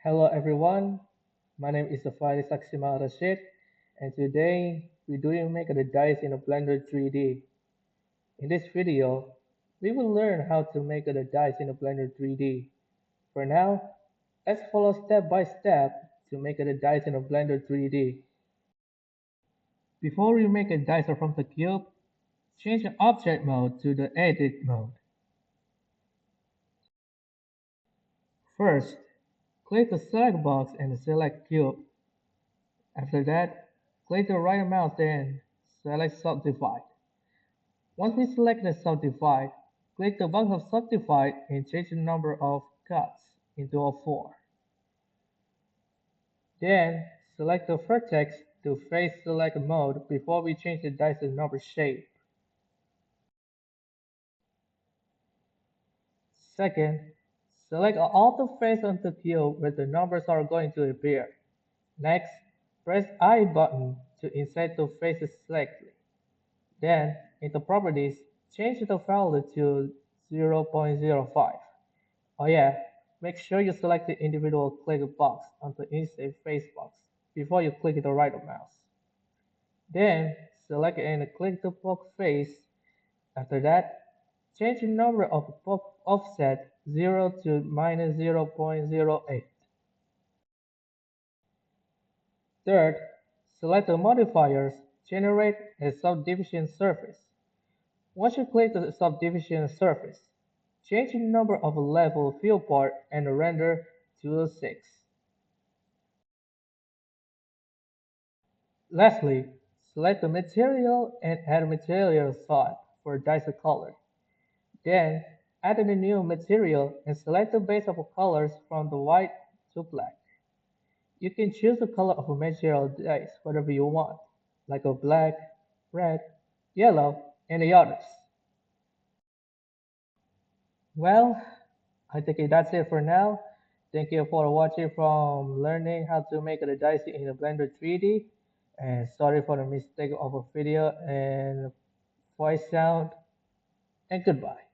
Hello everyone, my name is Ar-Rasyid, and today we're doing make the dice in a Blender 3D. In this video, we will learn how to make the dice in a Blender 3D. For now, let's follow step by step to make the dice in a Blender 3D. Before we make a dice from the cube, change the object mode to the edit mode. First, click the select box and select cube. After that, click the right mouse and select Subdivide. Once we select the Subdivide, click the box of Subdivide and change the number of cuts into a 4. Then, select the vertex to face select mode before we change the dice number shape. Second, select all the face on the cube where the numbers are going to appear. Next, press I button to insert the faces selected. Then, in the properties, change the value to 0.05. Oh yeah, make sure you select the individual click box on the inside face box before you click the right mouse. Then, select and click the box face. After that, change the number of box offset 0 to minus 0.08. Third, select the modifiers, generate a subdivision surface. Once you click the subdivision surface, change the number of level viewport and render to 6. Lastly, select the material and add material type for dice color. Then, add a new material and select the base of colors from the white to black. You can choose the color of a material dice whatever you want, like a black, red, yellow, and the others. Well, I think that's it for now. Thank you for watching from learning how to make the dice in the Blender 3D. And sorry for the mistake of a video and voice sound. And goodbye.